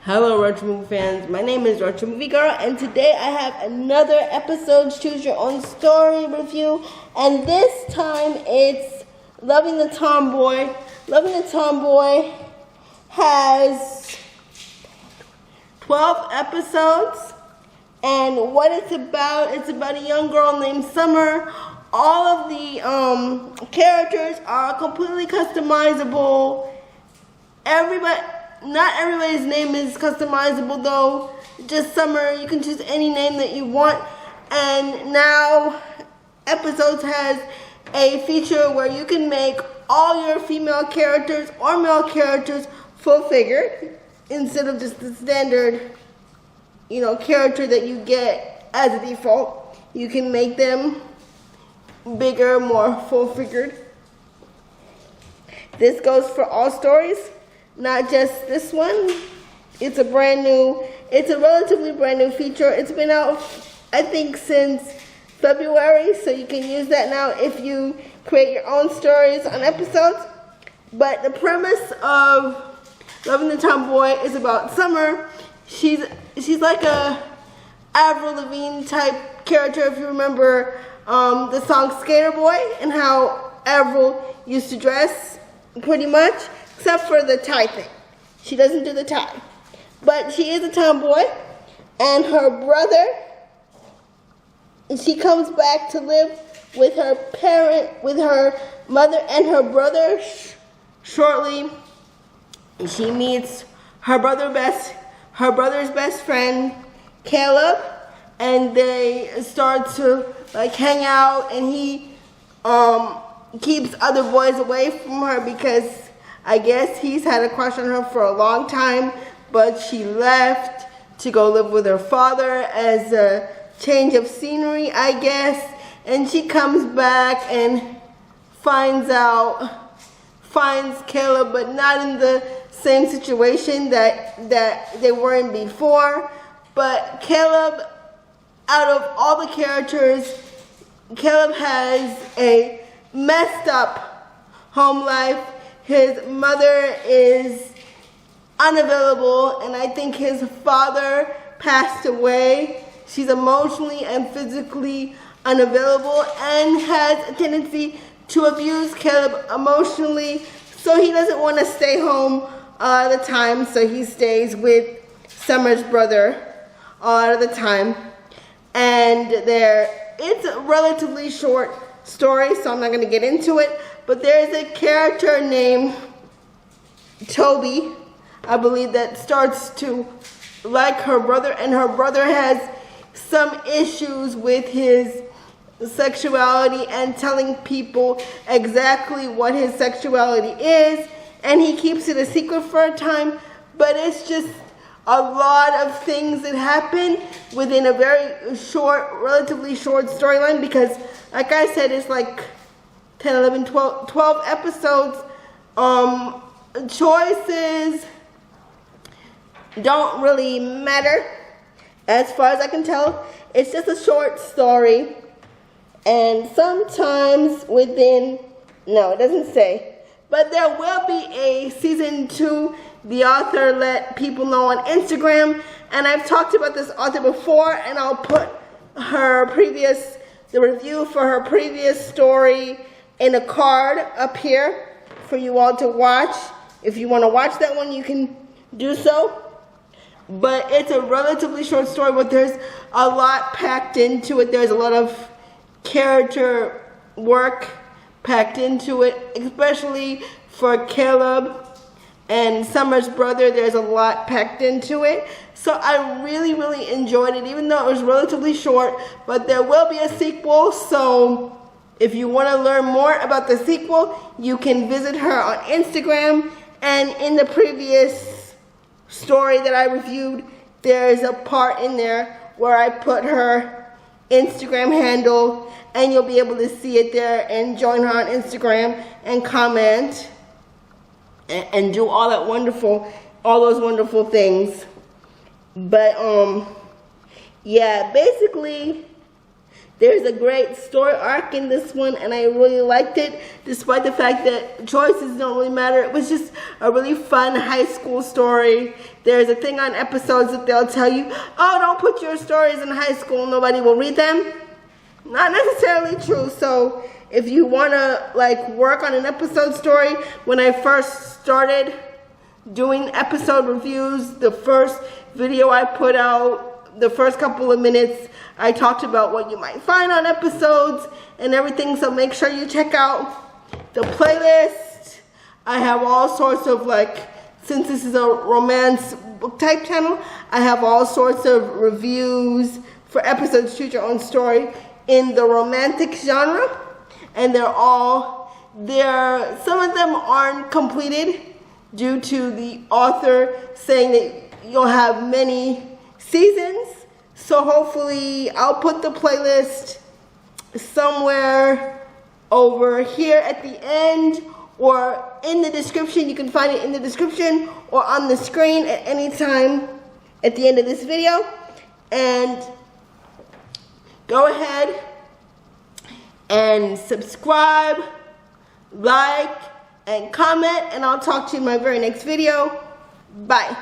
Hello Retromovie fans, my name is Retromoviegirl and today I have another episode Choose Your Own Story review, and this time it's Loving the Tomboy. Loving the Tomboy has 12 episodes, and what it's about a young girl named Summer. All of the characters are completely customizable. Not everybody's name is customizable though. Just Summer, you can choose any name that you want. And now Episodes has a feature where you can make all your female characters or male characters full figured instead of just the standard, character that you get as a default. You can make them bigger, more full figured. This goes for all stories, not just this one. It's a relatively brand new feature. It's been out, I think, since February, so you can use that now if you create your own stories on Episodes. But the premise of Loving the Tomboy is about Summer. She's like a Avril Lavigne type character, if you remember the song Skater Boy and how Avril used to dress, pretty much, except for the tie thing. She doesn't do the tie. But she is a tomboy, and her brother, she comes back to live with her mother and her brother. Shortly, she meets her brother's best friend, Caleb, and they start to hang out, and he keeps other boys away from her because I guess he's had a crush on her for a long time, but she left to go live with her father as a change of scenery, I guess. And she comes back and finds Caleb, but not in the same situation that they were in before. But Caleb, out of all the characters, Caleb has a messed up home life. His mother is unavailable, and I think his father passed away. She's emotionally and physically unavailable and has a tendency to abuse Caleb emotionally, so he doesn't want to stay home all the time, so he stays with Summer's brother all the time. And it's a relatively short story, so I'm not going to get into it, but there's a character named Toby, I believe, that starts to like her brother, and her brother has some issues with his sexuality and telling people exactly what his sexuality is, and he keeps it a secret for a time, but it's just a lot of things that happen within a very relatively short storyline, because like I said, it's like 10, 11, 12 episodes. Choices don't really matter as far as I can tell. It's just a short story, and sometimes it doesn't say, but there will be a season 2. The author let people know on Instagram, and I've talked about this author before, and I'll put the review for her previous story in a card up here for you all to watch. If you want to watch that one, you can do so. But it's a relatively short story, but there's a lot packed into it. There's a lot of character work packed into it, especially for Caleb and Summer's brother. There's a lot packed into it. So I really, really enjoyed it, even though it was relatively short. But there will be a sequel, so if you want to learn more about the sequel, you can visit her on Instagram. And in the previous story that I reviewed, there's a part in there where I put her Instagram handle, and you'll be able to see it there and join her on Instagram and comment and do all those wonderful things. But yeah, basically There's a great story arc in this one, and I really liked it, despite the fact that choices don't really matter. It was just a really fun high school story. There's a thing on episodes that they'll tell you, oh, don't put your stories in high school, nobody will read them. Not necessarily true. So if you want to like work on an episode story, when I first started doing episode reviews, the first video I put out, the first couple of minutes, I talked about what you might find on episodes and everything, so make sure you check out the playlist. I have all sorts of, like, since this is a romance book type channel, I have all sorts of reviews for episodes Choose Your Own Story in the romantic genre, and some of them aren't completed due to the author saying that you'll have many seasons. So hopefully I'll put the playlist somewhere over here at the end or in the description. You can find it in the description or on the screen at any time at the end of this video. And go ahead and subscribe, like, and comment, and I'll talk to you in my very next video. Bye.